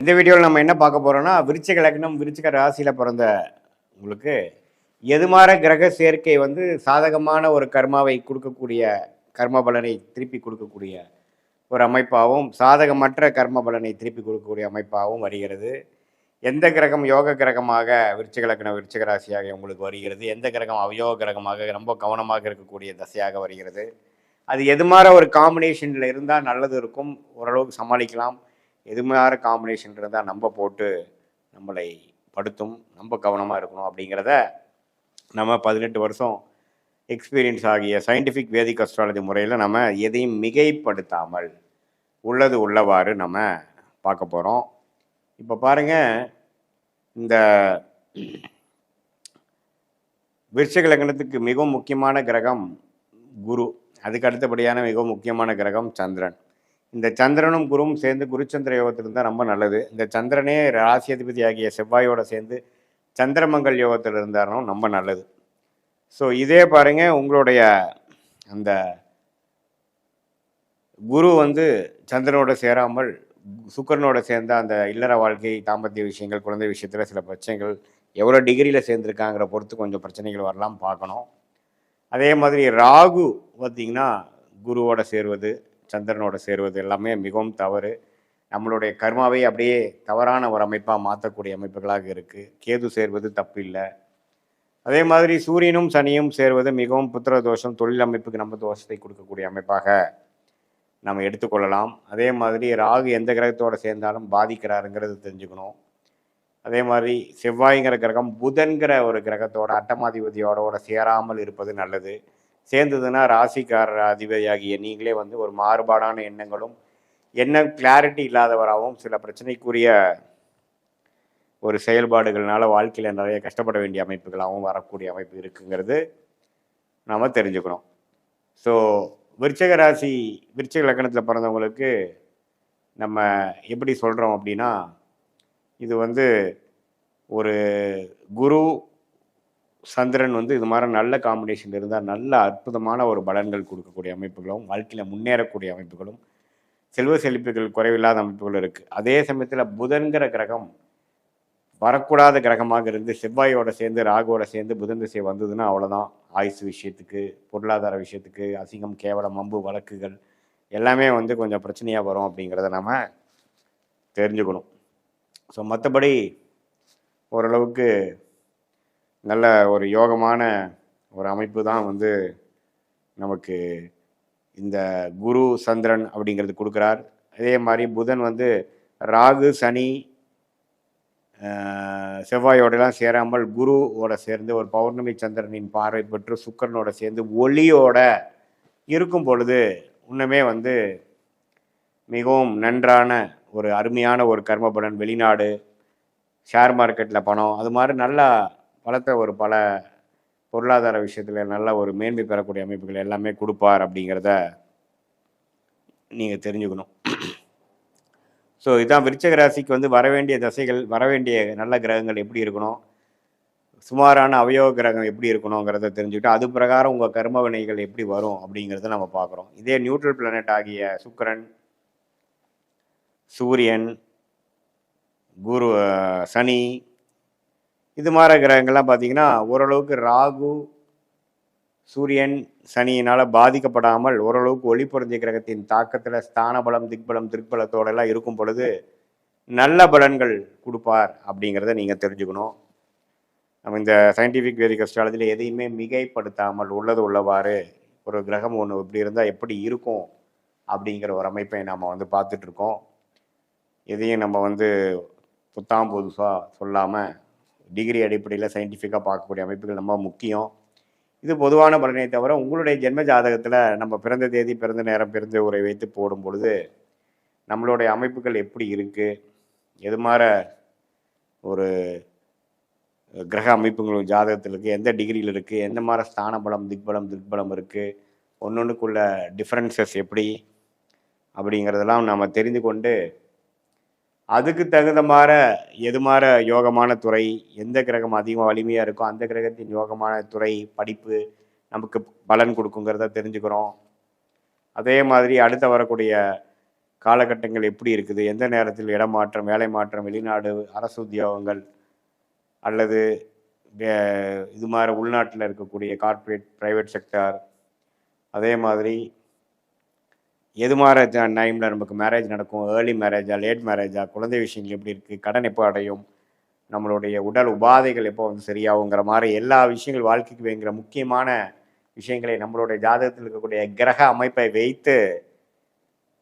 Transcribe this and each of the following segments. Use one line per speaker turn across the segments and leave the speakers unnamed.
இந்த வீடியோவில் நம்ம என்ன பார்க்க போகிறோம்னா, விருச்சிக லக்னம், விருச்சிக ராசியில் பிறந்த உங்களுக்கு எதுமாற கிரக சேர்க்கை வந்து சாதகமான ஒரு கர்மாவை கொடுக்கக்கூடிய கர்ம பலனை திருப்பி கொடுக்கக்கூடிய ஒரு அமைப்பாகவும், சாதகமற்ற கர்ம பலனை திருப்பி கொடுக்கக்கூடிய அமைப்பாகவும் வருகிறது. எந்த கிரகம் யோக கிரகமாக விருச்சிக லக்னம், விருச்சிக ராசியாக உங்களுக்கு வருகிறது, எந்த கிரகம் அவயோக கிரகமாக ரொம்ப கவனமாக இருக்கக்கூடிய தசையாக வருகிறது, அது எதுமாற ஒரு காம்பினேஷனில் இருந்தால் நல்லது இருக்கும், ஓரளவுக்கு சமாளிக்கலாம். எதுமாற காம்பினேஷன் இருந்தால் நம்ம போட்டு நம்மளை படுத்தும், நம்ம கவனமாக இருக்கணும் அப்படிங்கிறத நம்ம 18 வருஷம் எக்ஸ்பீரியன்ஸ் ஆகிய சயின்டிஃபிக் வேதிக் அஸ்ட்ராலஜி முறையில் நம்ம எதையும் மிகைப்படுத்தாமல் உள்ளது உள்ளவாறு நம்ம பார்க்க போகிறோம். இப்போ பாருங்கள், இந்த விருச்சிக லக்னத்துக்கு மிகவும் முக்கியமான கிரகம் குரு, அதுக்கு அடுத்தபடியான மிகவும் முக்கியமான கிரகம் சந்திரன். இந்த சந்திரனும் குருவும் சேர்ந்து குருச்சந்திர யோகத்தில் இருந்தால் ரொம்ப நல்லது. இந்த சந்திரனே ராசி அதிபதி ஆகிய செவ்வாயோட சேர்ந்து சந்திரமங்கல் யோகத்தில் இருந்தாலும் ரொம்ப நல்லது. ஸோ இதே பாருங்க, உங்களுடைய அந்த குரு வந்து சந்திரனோட சேராமல் சுக்கரனோட சேர்ந்த அந்த இல்லற வாழ்க்கை, தாம்பத்திய விஷயங்கள், குழந்தை விஷயத்தில் சில பிரச்சனைகள் எவ்வளோ டிகிரியில் சேர்ந்துருக்காங்கிற பொறுத்து கொஞ்சம் பிரச்சனைகள் வரலாம், பார்க்கணும். அதே மாதிரி ராகு பார்த்திங்கன்னா குருவோட சேருவது, சந்திரனோட சேருவது எல்லாமே மிகவும் தவறு. நம்மளுடைய கர்மாவை அப்படியே தவறான ஒரு அமைப்பாக மாற்றக்கூடிய அமைப்புகளாக இருக்குது. கேது சேர்வது தப்பு இல்லை. அதே மாதிரி சூரியனும் சனியும் சேருவது மிகவும் புத்திர தோஷம், தொழில் அமைப்புக்கு நம்ம தோஷத்தை கொடுக்கக்கூடிய அமைப்பாக நம்ம எடுத்துக்கொள்ளலாம். அதே மாதிரி ராகு எந்த கிரகத்தோடு சேர்ந்தாலும் பாதிக்கிறாருங்கிறது தெரிஞ்சுக்கணும். அதே மாதிரி செவ்வாய்ங்கிற கிரகம் புதன்கிற ஒரு கிரகத்தோட அட்டமாதிபதியோட சேராமல் இருப்பது நல்லது. சேர்ந்ததுன்னா ராசிக்காரர் அதிபதியாகிய நீங்களே வந்து ஒரு மாறுபாடான எண்ணங்களும் கிளாரிட்டி இல்லாதவராகவும் சில பிரச்சனைக்குரிய ஒரு செயல்பாடுகள்னால வாழ்க்கையில் நிறைய கஷ்டப்பட வேண்டிய அமைப்புகளாகவும் வரக்கூடிய அமைப்பு இருக்குங்கிறது நாம் தெரிஞ்சுக்கணும். ஸோ விருச்சிக ராசி, விருச்சிக லக்னத்தில் பிறந்தவங்களுக்கு நம்ம எப்படி சொல்கிறோம் அப்படின்னா, இது வந்து ஒரு குரு சந்திரன் வந்து இது மாதிரி நல்ல காம்பினேஷன் இருந்தால் நல்ல அற்புதமான ஒரு பலன்கள் கொடுக்கக்கூடிய அமைப்புகளும், வாழ்க்கையில் முன்னேறக்கூடிய அமைப்புகளும், செல்வ செழிப்புகள் குறைவில்லாத அமைப்புகளும் இருக்குது. அதே சமயத்தில் புதன்கிற கிரகம் வரக்கூடாத கிரகமாக இருந்து செவ்வாயோட சேர்ந்து ராகுவோட சேர்ந்து புதன் திசை வந்ததுன்னா அவ்வளோதான். ஆயுசு விஷயத்துக்கு, பொருளாதார விஷயத்துக்கு, அசிங்கம், கேவலம், மம்பு வழக்குகள் எல்லாமே வந்து கொஞ்சம் பிரச்சனையாக வரும் அப்படிங்கிறத நம்ம தெரிஞ்சுக்கணும். ஸோ மற்றபடி ஓரளவுக்கு நல்ல ஒரு யோகமான ஒரு அமைப்பு தான் வந்து நமக்கு இந்த குரு சந்திரன் அப்படிங்கிறது கொடுக்குறார். அதே மாதிரி புதன் வந்து ராகு, சனி, செவ்வாயோடலாம் சேராமல் குருவோட சேர்ந்து ஒரு பௌர்ணமி சந்திரனின் பார்வை பெற்று சுக்கரனோட சேர்ந்து ஒளியோட இருக்கும் பொழுது இன்னுமே வந்து மிகவும் நன்றான ஒரு அருமையான ஒரு கர்ம பலன், வெளிநாடு, ஷேர் மார்க்கெட்டில் பணம், அது மாதிரி நல்லா பலத்தை ஒரு பல பொருளாதார விஷயத்தில் நல்ல ஒரு மேன்மை பெறக்கூடிய அமைப்புகள் எல்லாமே கொடுப்பார் அப்படிங்கிறத நீங்கள் தெரிஞ்சுக்கணும். ஸோ இதுதான் விருச்சிக ராசிக்கு வந்து வரவேண்டிய தசைகள், வரவேண்டிய நல்ல கிரகங்கள் எப்படி இருக்கணும், சுமாரான அவயோக கிரகம் எப்படி இருக்கணுங்கிறத தெரிஞ்சுக்கிட்டு அது பிரகாரம் உங்கள் கர்ம வினைகள் எப்படி வரும் அப்படிங்கிறத நம்ம பார்க்குறோம். இதே நியூட்ரல் பிளானட் ஆகிய சுக்கிரன், சூரியன், குரு, சனி, இது மாதிரி கிரகங்கள்லாம் பார்த்திங்கன்னா ஓரளவுக்கு ராகு, சூரியன், சனியினால் பாதிக்கப்படாமல் ஓரளவுக்கு ஒளி பொருந்திய கிரகத்தின் தாக்கத்தில் ஸ்தான பலம், திக்பலம், திருப்பலத்தோடெல்லாம் இருக்கும் பொழுது நல்ல பலன்கள் கொடுப்பார் அப்படிங்கிறத நீங்கள் தெரிஞ்சுக்கணும். நம்ம இந்த சயின்டிஃபிக் வேதிக் அஸ்ட்ராலஜியில் எதையுமே மிகைப்படுத்தாமல் உள்ளது உள்ளவாறு ஒரு கிரகம் ஒன்று இப்படி இருந்தால் எப்படி இருக்கும் அப்படிங்கிற ஒரு அமைப்பை நம்ம வந்து பார்த்துட்ருக்கோம். எதையும் நம்ம வந்து புத்தாம் புதுசாக சொல்லாமல் டிகிரி அடிப்படையில் சயின்டிஃபிக்காக பார்க்கக்கூடிய அமைப்புகள் ரொம்ப முக்கியம். இது பொதுவான பலனை தவிர உங்களுடைய ஜென்ம ஜாதகத்தில் நம்ம பிறந்த தேதி, பிறந்த நேரம், பிறந்த உரை வைத்து போடும் பொழுது நம்மளுடைய அமைப்புகள் எப்படி இருக்குது, எது மாதிரி ஒரு கிரக அமைப்புகளும் ஜாதகத்தில் இருக்குது, எந்த டிகிரியில் இருக்குது, எந்த மாதிரி ஸ்தான பலம், திக்பலம் இருக்குது, ஒன்றுக்குள்ள டிஃப்ரென்சஸ் எப்படி அப்படிங்கிறதெல்லாம் நம்ம தெரிந்து கொண்டு அதுக்கு தகுந்த மாதிரி எது மாதிரி யோகமான துறை, எந்த கிரகம் அதிகமாக வலிமையாக இருக்கோ அந்த கிரகத்தின் யோகமான துறை படிப்பு நமக்கு பலன் கொடுக்குங்கிறத தெரிஞ்சுக்கிறோம். அதே மாதிரி அடுத்த வரக்கூடிய காலகட்டங்கள் எப்படி இருக்குது, எந்த நேரத்தில் இடமாற்றம், வேலை மாற்றம், வெளிநாடு, அரசு உத்தியோகங்கள் அல்லது இது மாதிரி உள்நாட்டில் இருக்கக்கூடிய கார்ப்பரேட் ப்ரைவேட் செக்டார், அதே மாதிரி எது மாதிரி டைமில் நமக்கு மேரேஜ் நடக்கும், ஏர்லி மேரேஜா லேட் மேரேஜா, குழந்தை விஷயங்கள் எப்படி இருக்குது, கடன் எப்போ அடையும், நம்மளுடைய உடல் உபாதைகள் எப்போ வந்து சரியாகுங்கிற மாதிரி எல்லா விஷயங்கள் வாழ்க்கைக்கு வேங்கிற முக்கியமான விஷயங்களை நம்மளுடைய ஜாதகத்தில் இருக்கக்கூடிய கிரக அமைப்பை வைத்து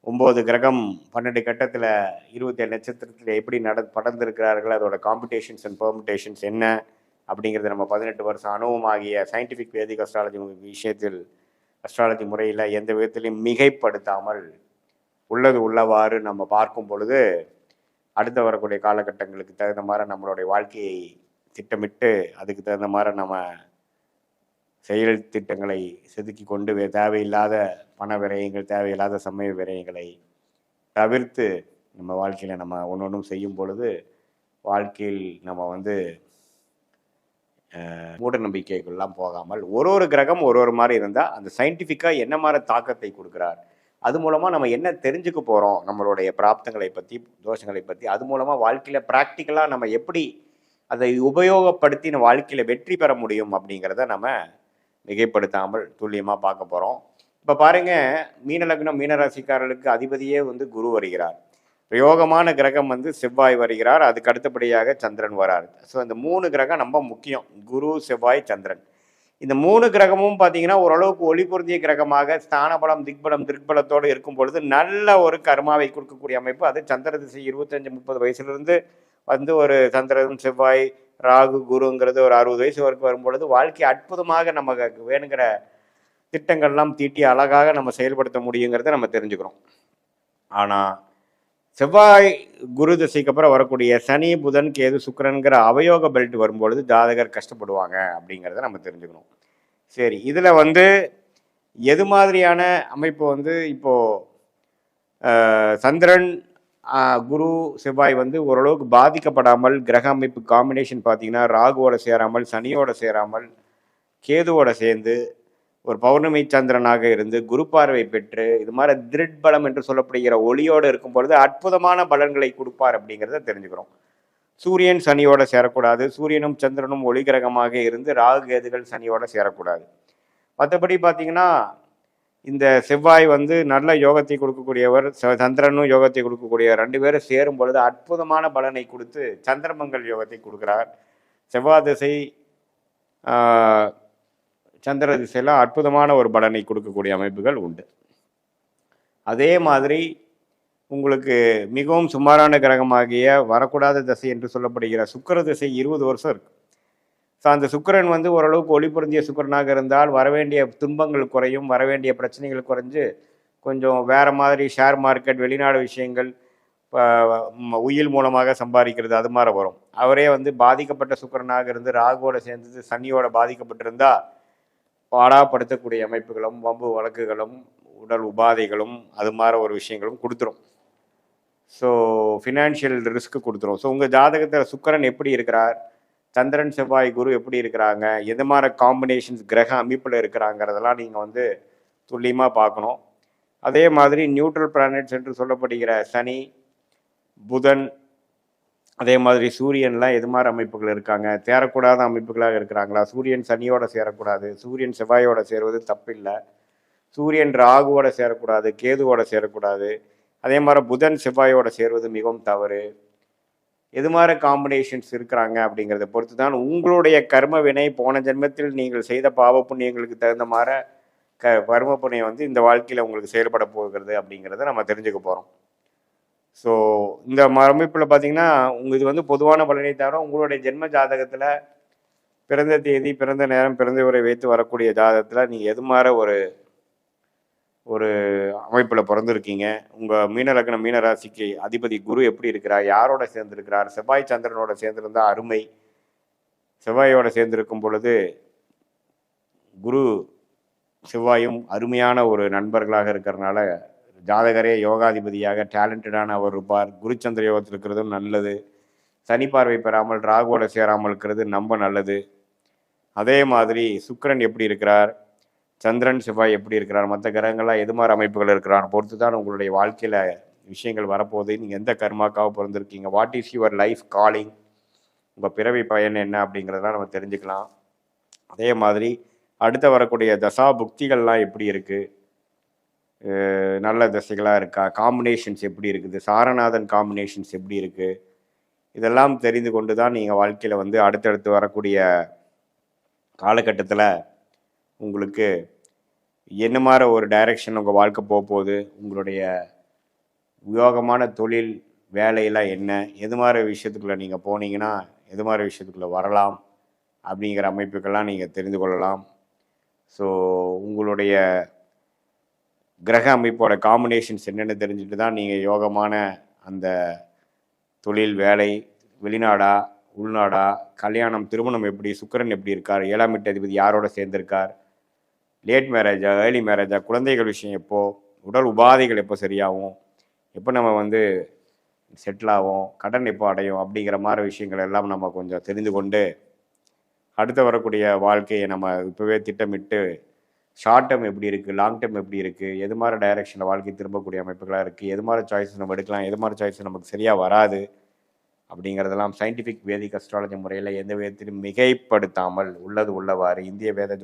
9 கிரகம் 12 கட்டத்தில் 27 நட்சத்திரத்தில் எப்படி படர்ந்திருக்கிறார்கள், அதோட காம்படிஷன்ஸ் அண்ட் பெர்முடேஷன்ஸ் என்ன அப்படிங்கிறது நம்ம 18 வருஷம் அனுபவமாகிய சயின்டிஃபிக் வேதிக் அஸ்ட்ராலஜி விஷயத்தில் அஸ்ட்ராலஜி முறையில் எந்த விதத்திலையும் மிகைப்படுத்தாமல் உள்ளது உள்ளவாறு நம்ம பார்க்கும் பொழுது அடுத்து வரக்கூடிய காலகட்டங்களுக்கு தகுந்த மாதிரி நம்மளுடைய வாழ்க்கையை திட்டமிட்டு அதுக்கு தகுந்த மாதிரி நம்ம செயல் திட்டங்களை செதுக்கி கொண்டு தேவையில்லாத பண விரயங்கள், தேவையில்லாத சமய விரயங்களை தவிர்த்து நம்ம வாழ்க்கையில் நம்ம ஒன்றொன்றும் செய்யும் பொழுது வாழ்க்கையில் நம்ம வந்து மூட நம்பிக்கைகள்லாம் போகாமல் ஒரு கிரகம் ஒரு மாதிரி இருந்தால் அந்த சயின்டிஃபிக்காக என்ன மாதிரி தாக்கத்தை கொடுக்குறார், அது மூலமாக நம்ம என்ன தெரிஞ்சுக்க போகிறோம், நம்மளுடைய பிராப்தங்களை பற்றி, தோஷங்களை பற்றி, அது மூலமாக வாழ்க்கையில் ப்ராக்டிக்கலாக நம்ம எப்படி அதை உபயோகப்படுத்தி நம்ம வாழ்க்கையில் வெற்றி பெற முடியும் அப்படிங்கிறத நம்ம மிகைப்படுத்தாமல் துல்லியமாக பார்க்க போகிறோம். இப்போ பாருங்கள், மீன லக்னம் மீனராசிக்காரர்களுக்கு அதிபதியே வந்து குரு வருகிறார். பிரயோகமான கிரகம் வந்து செவ்வாய் வருகிறார். அதுக்கு அடுத்தபடியாக சந்திரன் வராரு. ஸோ இந்த 3 கிரகம் ரொம்ப முக்கியம். குரு, செவ்வாய், சந்திரன். இந்த 3 கிரகமும் பார்த்தீங்கன்னா ஓரளவுக்கு ஒளி பொருந்திய கிரகமாக ஸ்தானபலம், திக்பலம், திருப்பலத்தோடு இருக்கும் பொழுது நல்ல ஒரு கர்மாவை கொடுக்கக்கூடிய அமைப்பு. அது சந்திர திசை 25-30 வயசுலேருந்து வந்து ஒரு சந்திரன், செவ்வாய், ராகு, குருங்கிறது ஒரு 60 வயசு வரைக்கும் வரும்பொழுது வாழ்க்கை அற்புதமாக நமக்கு வேணுங்கிற திட்டங்கள்லாம் தீட்டி அழகாக நம்ம செயல்படுத்த முடியுங்கிறத நம்ம தெரிஞ்சுக்கிறோம். ஆனால் செவ்வாய் குரு திசைக்கு அப்புறம் வரக்கூடிய சனி, புதன், கேது, சுக்கிரன்கிற அவயோக பெல்ட் வரும்பொழுது ஜாதகர் கஷ்டப்படுவாங்க அப்படிங்கிறத நம்ம தெரிஞ்சுக்கணும். சரி, இதில் வந்து எது மாதிரியான அமைப்பு வந்து இப்போது சந்திரன், குரு, செவ்வாய் வந்து ஓரளவுக்கு பாதிக்கப்படாமல் கிரக அமைப்பு காம்பினேஷன் பார்த்தீங்கன்னா ராகுவோட சேராமல், சனியோட சேராமல், கேதுவோட சேர்ந்து ஒரு பௌர்ணமி சந்திரனாக இருந்து குரு பார்வை பெற்று இது மாதிரி திருட் பலம் என்று சொல்லப்படுகிற ஒளியோடு இருக்கும் பொழுது அற்புதமான பலன்களை கொடுப்பார் அப்படிங்கிறத தெரிஞ்சுக்கிறோம். சூரியன் சனியோட சேரக்கூடாது. சூரியனும் சந்திரனும் ஒளி கிரகமாக இருந்து ராகு கேதுகள் சனியோட சேரக்கூடாது. மற்றபடி பார்த்தீங்கன்னா இந்த செவ்வாய் வந்து நல்ல யோகத்தை கொடுக்கக்கூடியவர், சந்திரனும் யோகத்தை கொடுக்கக்கூடிய 2 பேரும் சேரும் பொழுது அற்புதமான பலனை கொடுத்து சந்திரமங்கல் யோகத்தை கொடுக்குறார். செவ்வாய் திசை சந்திர திசையில் அற்புதமான ஒரு பலனை கொடுக்கக்கூடிய அமைப்புகள் உண்டு. அதே மாதிரி உங்களுக்கு மிகவும் சுமாரான கிரகமாகிய வரக்கூடாத திசை என்று சொல்லப்படுகிற சுக்கிர திசை 20 வருஷம் இருக்கு. ஸோ அந்த சுக்கிரன் வந்து ஓரளவுக்கு ஒளி பொருந்திய சுக்கிரனாக இருந்தால் வரவேண்டிய துன்பங்கள் குறையும், வரவேண்டிய பிரச்சனைகள் குறைஞ்சு கொஞ்சம் வேறு மாதிரி ஷேர் மார்க்கெட், வெளிநாடு விஷயங்கள், உயில் மூலமாக சம்பாதிக்கிறது அது மாதிரி வரும். அவரே வந்து பாதிக்கப்பட்ட சுக்கிரனாக இருந்து ராகுவோட சேர்ந்து சனியோட பாதிக்கப்பட்டிருந்தால் பாடாப்படுத்தக்கூடிய அமைப்புகளும், வம்பு வழக்குகளும், உடல் உபாதைகளும் அது மாதிரி ஒரு விஷயங்களும் கொடுத்துரும். ஸோ ஃபினான்ஷியல் ரிஸ்க்கு கொடுத்துரும். ஸோ உங்கள் ஜாதகத்தில் சுக்கிரன் எப்படி இருக்கிறார், சந்திரன், செவ்வாய், குரு எப்படி இருக்கிறாங்க, எது மாதிரி காம்பினேஷன்ஸ் கிரக அமைப்பில் இருக்கிறாங்கிறதெல்லாம் நீங்கள் வந்து துல்லியமாக பார்க்கணும். அதே மாதிரி நியூட்ரல் பிளானட்ஸ் என்று சொல்லப்படுகிற சனி, புதன், அதே மாதிரி சூரியன்லாம் எது மாதிரி அமைப்புகள் இருக்காங்க, சேரக்கூடாத அமைப்புகளாக இருக்கிறாங்களா, சூரியன் சனியோட சேரக்கூடாது, சூரியன் செவ்வாயோட சேருவது தப்பில்லை, சூரியன் ராகுவோட சேரக்கூடாது, கேதுவோட சேரக்கூடாது, அதே மாதிரி புதன் செவ்வாயோட சேருவது மிகவும் தவறு. எது மாதிரி காம்பினேஷன்ஸ் இருக்கிறாங்க அப்படிங்கிறத பொறுத்து தான் உங்களுடைய கர்ம வினை போன ஜென்மத்தில் நீங்கள் செய்த பாவ புண்ணியங்களுக்கு தகுந்த மாதிரி கர்ம புண்ணியம் வந்து இந்த வாழ்க்கையில் உங்களுக்கு செயல்பட போகிறது அப்படிங்கிறத நம்ம தெரிஞ்சுக்க போகிறோம். ஸோ இந்த அமைப்பில் பார்த்தீங்கன்னா இது வந்து பொதுவான பலனை தவிர உங்களுடைய ஜென்ம ஜாதகத்தில் பிறந்த தேதி, பிறந்த நேரம், பிறந்த உரை வைத்து வரக்கூடிய ஜாதகத்தில் நீங்கள் எது மாதிரி ஒரு அமைப்பில் பிறந்திருக்கீங்க, உங்கள் மீன லக்னம் மீன ராசிக்கு அதிபதி குரு எப்படி இருக்கிறார், யாரோட சேர்ந்திருக்கிறார், செவ்வாய் சந்திரனோட சேர்ந்திருந்தால் அருமை. செவ்வாயோட சேர்ந்திருக்கும் பொழுது குரு செவ்வாயும் அருமையான ஒரு நண்பர்களாக இருக்கிறதுனால ஜாதகரே யோகாதிபதியாக டேலண்டடான அவர் இருப்பார். குருச்சந்திர யோகத்தில் இருக்கிறதும் நல்லது. சனி பார்வை பெறாமல் ராகுவோட சேராமல் இருக்கிறது ரொம்ப நல்லது. அதே மாதிரி சுக்கிரன் எப்படி இருக்கிறார், சந்திரன் செவ்வாய் எப்படி இருக்கிறார், மற்ற கிரகங்கள்லாம் எது மாதிரி அமைப்புகள் இருக்கிறான்னு பொறுத்து தான் உங்களுடைய வாழ்க்கையில் விஷயங்கள் வரப்போகுது. நீங்கள் எந்த கர்மாக்காக பிறந்திருக்கீங்க, what is your life calling, உங்கள் பிறவி பயன் என்ன அப்படிங்கிறதெல்லாம் நம்ம தெரிஞ்சுக்கலாம். அதே மாதிரி அடுத்து வரக்கூடிய தசா புக்திகள்லாம் எப்படி இருக்குது, நல்ல திசைகளாக இருக்கா, காம்பினேஷன்ஸ் எப்படி இருக்குது, சாரநாதன் காம்பினேஷன்ஸ் எப்படி இருக்குது, இதெல்லாம் தெரிந்து கொண்டு தான் நீங்கள் வாழ்க்கையில் வந்து அடுத்தடுத்து வரக்கூடிய காலகட்டத்தில் உங்களுக்கு என்ன மாதிரி ஒரு டைரக்ஷன் உங்கள் வாழ்க்கை போக போகுது, உங்களுடைய உயோகமான தொழில் வேலையெல்லாம் என்ன, எது மாதிரி விஷயத்துக்குள்ளே நீங்கள் போனீங்கன்னா எது மாதிரி விஷயத்துக்குள்ளே வரலாம் அப்படிங்கிற அமைப்புக்கெல்லாம் நீங்கள் தெரிந்து கொள்ளலாம். ஸோ உங்களுடைய கிரக அமைப்போட காம்பினேஷன்ஸ் என்னென்னு தெரிஞ்சுட்டு தான் நீங்கள் யோகமான அந்த தொழில் வேலை, வெளிநாடா உள்நாடா, கல்யாணம் திருமணம் எப்படி, சுக்கிரன் எப்படி இருக்கார், 7ஆம் வீட்டு அதிபதி யாரோட சேர்ந்திருக்கார், லேட் மேரேஜா ஏர்லி மேரேஜா, குழந்தைகள் விஷயம் எப்போ, உடல் உபாதைகள் எப்போ சரியாகும், எப்போ நம்ம வந்து செட்டில் ஆகும், கடன் எப்போ அடையும் அப்படிங்கிற மாதிரி விஷயங்கள் எல்லாம் நம்ம கொஞ்சம் தெரிந்து கொண்டு அடுத்து வரக்கூடிய வாழ்க்கையை நம்ம இப்போவே திட்டமிட்டு ஷார்ட் டேர்ம் எப்படி இருக்குது, லாங் டேர்ம் எப்படி இருக்குது, எது மாதிரி டைரக்ஷனில் வாழ்க்கை திரும்பக்கூடிய அமைப்புகளாக இருக்குது, எது மாதிரி சாய்ஸ் நம்ம எடுக்கலாம், எது மாதிரி சாய்ஸ் நமக்கு சரியாக வராது அப்படிங்கிறதெல்லாம் சயின்டிஃபிக் வேதிக் அஸ்ட்ராலஜி முறையில் எந்த விதத்திலும் மிகைப்படுத்தாமல் உள்ளது உள்ளவாறு இந்திய வேத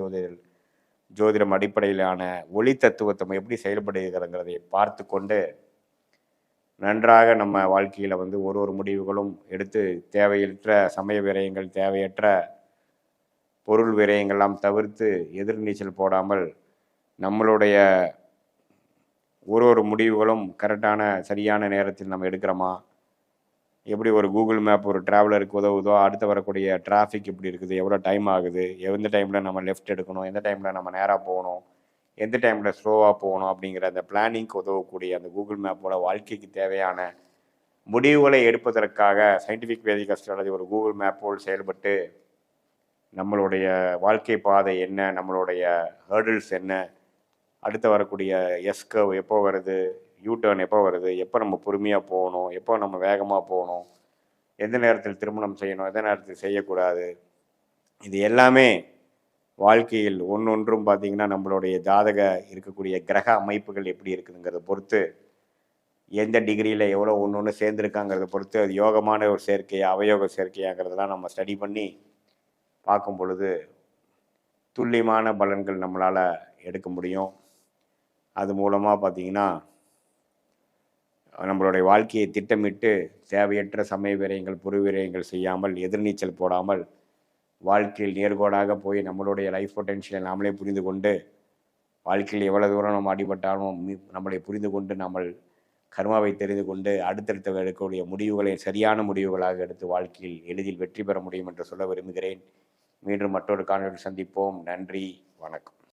ஜோதிடம் அடிப்படையிலான ஒளி தத்துவத்தை எப்படி செயல்படுகிறதுங்கிறதை பார்த்து கொண்டு நன்றாக நம்ம வாழ்க்கையில் வந்து ஒரு முடிவுகளும் எடுத்து தேவையற்ற சமய விரயங்கள், தேவையற்ற பொருள் விரயங்கள்லாம் தவிர்த்து எதிர்நீச்சல் போடாமல் நம்மளுடைய ஒரு முடிவுகளும் கரெக்டான சரியான நேரத்தில் நம்ம எடுக்கிறோமா, எப்படி ஒரு கூகுள் மேப் ஒரு ட்ராவலருக்கு உதவுதோ அடுத்து வரக்கூடிய டிராஃபிக் எப்படி இருக்குது, எவ்வளோ டைம் ஆகுது, எந்த டைமில் நம்ம லெஃப்ட் எடுக்கணும், எந்த டைமில் நம்ம நேராக போகணும், எந்த டைமில் ஸ்லோவாக போகணும் அப்படிங்கிற அந்த பிளானிங்க்கு உதவக்கூடிய அந்த கூகுள் மேப்போட வாழ்க்கைக்கு தேவையான முடிவுகளை எடுப்பதற்காக சயின்டிஃபிக் வேதிக் அஸ்ட்ராலஜி ஒரு கூகுள் மேப் போல் செயல்பட்டு நம்மளுடைய வாழ்க்கை பாதை என்ன, நம்மளுடைய ஹேர்டில்ஸ் என்ன, அடுத்து வரக்கூடிய எஸ்கர்வ் எப்போ வருது, யூடர்ன் எப்போ வருது, எப்போ நம்ம பொறுமையாக போகணும், எப்போ நம்ம வேகமாக போகணும், எந்த நேரத்தில் திருமணம் செய்யணும், எந்த நேரத்தில் செய்யக்கூடாது, இது எல்லாமே வாழ்க்கையில் ஒன்றொன்றும் பார்த்திங்கன்னா நம்மளுடைய ஜாதக இருக்கக்கூடிய கிரக அமைப்புகள் எப்படி இருக்குதுங்கிறத பொறுத்து, எந்த டிகிரியில் எவ்வளோ ஒன்று சேர்ந்துருக்காங்கிறத பொறுத்து அது யோகமான ஒரு சேர்க்கையா அவயோக சேர்க்கையாங்கிறதெல்லாம் நம்ம ஸ்டடி பண்ணி பார்க்கும் பொழுது துல்லியமான பலன்கள் நம்மளால் எடுக்க முடியும். அது மூலமாக பார்த்திங்கன்னா நம்மளுடைய வாழ்க்கையை திட்டமிட்டு தேவையற்ற சமய விரயங்கள், பொருள் விரயங்கள் செய்யாமல் எதிர்நீச்சல் போடாமல் வாழ்க்கையில் நேர்கோடாக போய் நம்மளுடைய லைஃப் பொட்டென்ஷியலை நாமளே புரிந்து கொண்டு வாழ்க்கையில் எவ்வளோ தூரம் நம்ம அடிபட்டாலும் நம்மளை புரிந்து கொண்டு நம்ம கர்மாவை தெரிந்து கொண்டு அடுத்தடுத்து எடுக்கக்கூடிய முடிவுகளை சரியான முடிவுகளாக எடுத்து வாழ்க்கையில் எளிதில் வெற்றி பெற முடியும் என்று சொல்ல விரும்புகிறேன். மீண்டும் மற்றொரு காணொலியில் சந்திப்போம். நன்றி, வணக்கம்.